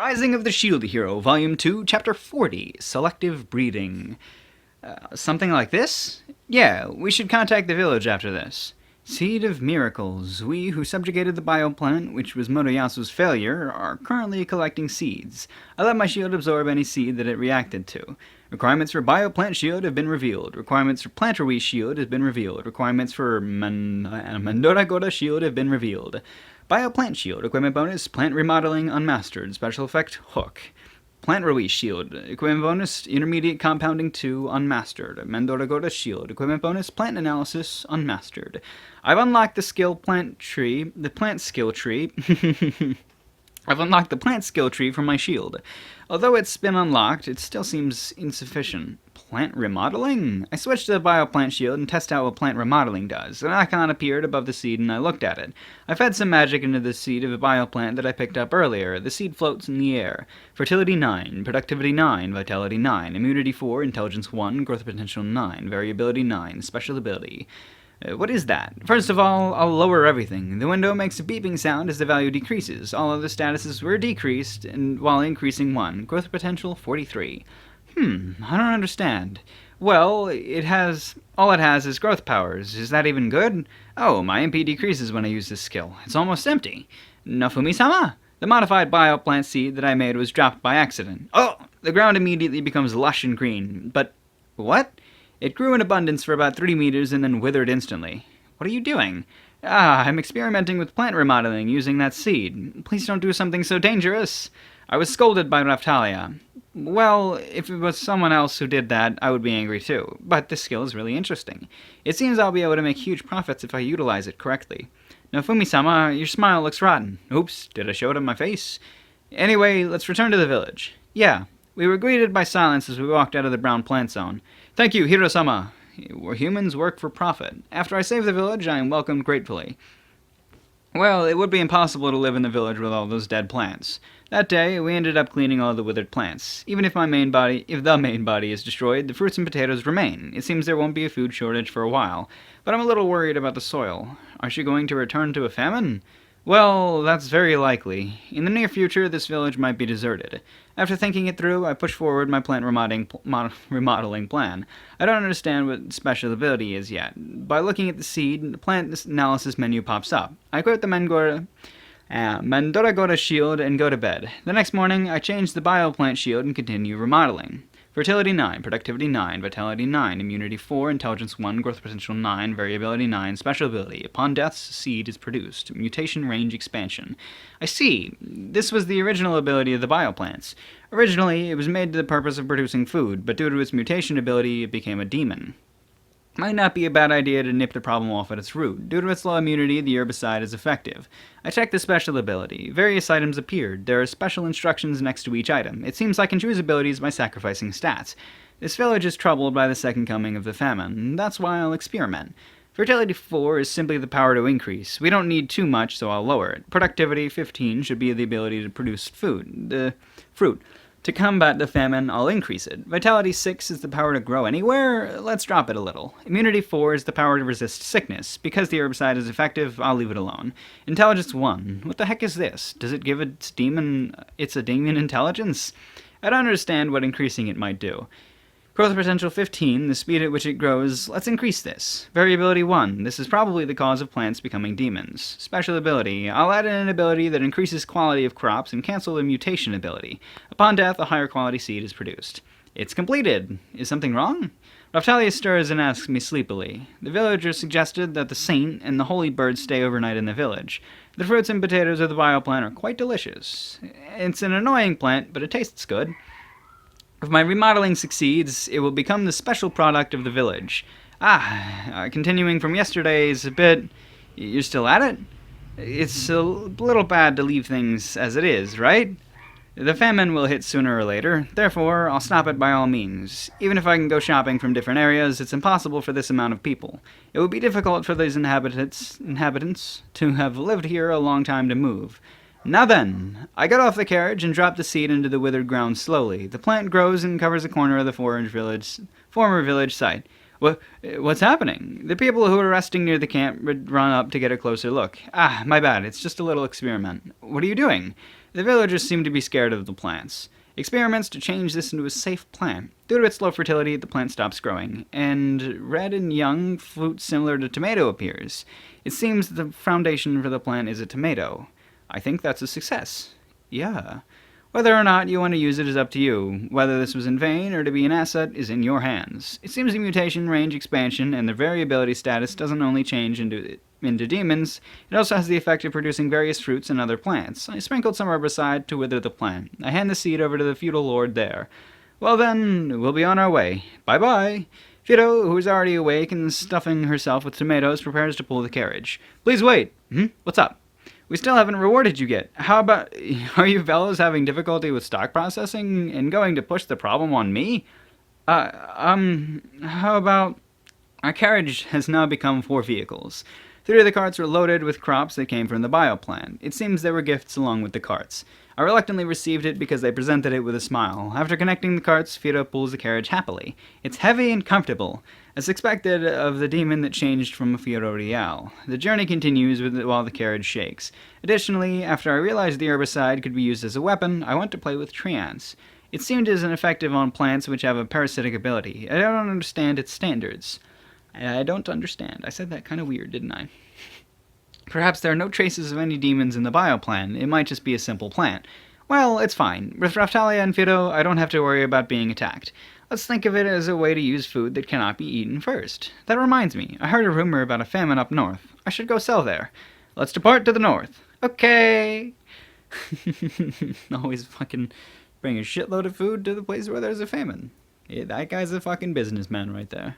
Rising of the Shield Hero, Volume 2, Chapter 40, Selective Breeding. Something like this? Yeah, we should contact the village after this. Seed of Miracles. We who subjugated the bioplant, which was Motoyasu's failure, are currently collecting seeds. I let my shield absorb any seed that it reacted to. Requirements for bioplant shield have been revealed. Requirements for planterwee shield have been revealed. Requirements for Mandora shield have been revealed. Bioplant shield, equipment bonus, plant remodeling unmastered, special effect, hook. Plant release shield, equipment bonus, intermediate compounding 2, unmastered. Mandora shield, equipment bonus, plant analysis, unmastered. I've unlocked the plant skill tree. I've unlocked the plant skill tree from my shield. Although it's been unlocked, it still seems insufficient. Plant remodeling? I switched to the bioplant shield and tested out what plant remodeling does. An icon appeared above the seed and I looked at it. I fed some magic into the seed of a bioplant that I picked up earlier. The seed floats in the air. Fertility 9, productivity 9, vitality 9, immunity 4, intelligence 1, growth potential 9, variability 9, special ability. What is that? First of all, I'll lower everything. The window makes a beeping sound as the value decreases. All other statuses were decreased, and while increasing 1. Growth potential 43. I don't understand. Well, all it has is growth powers. Is that even good? Oh, my MP decreases when I use this skill. It's almost empty. Nofumi-sama! The modified bioplant seed that I made was dropped by accident. Oh! The ground immediately becomes lush and green. But what? It grew in abundance for about 3 meters and then withered instantly. What are you doing? I'm experimenting with plant remodeling using that seed. Please don't do something so dangerous. I was scolded by Raftalia. Well, if it was someone else who did that, I would be angry too. But this skill is really interesting. It seems I'll be able to make huge profits if I utilize it correctly. Nofumi-sama, your smile looks rotten. Oops, did I show it on my face? Anyway, let's return to the village. Yeah, we were greeted by silence as we walked out of the brown plant zone. Thank you, Hiro-sama. Humans work for profit. After I save the village, I am welcomed gratefully. Well, it would be impossible to live in the village with all those dead plants. That day, we ended up cleaning all the withered plants. Even if the main body is destroyed, the fruits and potatoes remain. It seems there won't be a food shortage for a while, but I'm a little worried about the soil. Are she going to return to a famine? Well, that's very likely. In the near future, this village might be deserted. After thinking it through, I pushed forward my plant remodeling plan. I don't understand what special ability is yet. By looking at the seed, the plant analysis menu pops up. I equip the Mandora shield and go to bed. The next morning, I change the bioplant shield and continue remodeling. Fertility 9, productivity 9, vitality 9, immunity 4, intelligence 1, growth potential 9, variability 9, special ability. Upon death, seed is produced. Mutation range expansion. I see. This was the original ability of the bioplants. Originally, it was made to the purpose of producing food, but due to its mutation ability, it became a demon. Might not be a bad idea to nip the problem off at its root. Due to its low immunity, the herbicide is effective. I checked the special ability. Various items appeared. There are special instructions next to each item. It seems I can choose abilities by sacrificing stats. This village is troubled by the second coming of the famine. That's why I'll experiment. Fertility 4 is simply the power to increase. We don't need too much, so I'll lower it. Productivity 15 should be the ability to produce fruit. To combat the famine, I'll increase it. Vitality 6 is the power to grow anywhere. Let's drop it a little. Immunity 4 is the power to resist sickness. Because the herbicide is effective, I'll leave it alone. Intelligence 1. What the heck is this? Does it give a demon intelligence? I don't understand what increasing it might do. Growth potential 15, the speed at which it grows. Let's increase this. Variability 1. This is probably the cause of plants becoming demons. Special ability. I'll add in an ability that increases quality of crops and cancel the mutation ability. Upon death, a higher quality seed is produced. It's completed. Is something wrong? Raftalia stirs and asks me sleepily. The villager suggested that the saint and the holy bird stay overnight in the village. The fruits and potatoes of the bioplant are quite delicious. It's an annoying plant, but it tastes good. If my remodeling succeeds, it will become the special product of the village. Continuing from yesterday's a bit... You're still at it? It's a little bad to leave things as it is, right? The famine will hit sooner or later, therefore I'll stop it by all means. Even if I can go shopping from different areas, it's impossible for this amount of people. It would be difficult for these inhabitants to have lived here a long time to move. Now then, I got off the carriage and dropped the seed into the withered ground slowly. The plant grows and covers a corner of the former village site. What's happening? The people who were resting near the camp would run up to get a closer look. My bad, it's just a little experiment. What are you doing? The villagers seem to be scared of the plants. Experiments to change this into a safe plant. Due to its low fertility, the plant stops growing, and red and young fruit similar to tomato appears. It seems the foundation for the plant is a tomato. I think that's a success. Yeah. Whether or not you want to use it is up to you. Whether this was in vain or to be an asset is in your hands. It seems the mutation, range expansion, and the variability status doesn't only change into demons, it also has the effect of producing various fruits and other plants. I sprinkled some herbicide to wither the plant. I hand the seed over to the feudal lord there. Well then, we'll be on our way. Bye-bye. Fido, who is already awake and stuffing herself with tomatoes, prepares to pull the carriage. Please wait. What's up? We still haven't rewarded you yet. How about... Are you fellows having difficulty with stock processing and going to push the problem on me? How about... Our carriage has now become 4 vehicles. 3 of the carts were loaded with crops that came from the bioplant. It seems there were gifts along with the carts. I reluctantly received it because they presented it with a smile. After connecting the carts, Fido pulls the carriage happily. It's heavy and comfortable, as expected of the demon that changed from a Fido Real. The journey continues while the carriage shakes. Additionally, after I realized the herbicide could be used as a weapon, I went to play with treants. It seemed as ineffective on plants which have a parasitic ability. I don't understand its standards. I don't understand. I said that kind of weird, didn't I? Perhaps there are no traces of any demons in the bioplan. It might just be a simple plant. Well, it's fine. With Raftalia and Fido, I don't have to worry about being attacked. Let's think of it as a way to use food that cannot be eaten first. That reminds me, I heard a rumor about a famine up north. I should go sell there. Let's depart to the north. Okay. Always fucking bring a shitload of food to the place where there's a famine. Yeah, that guy's a fucking businessman right there.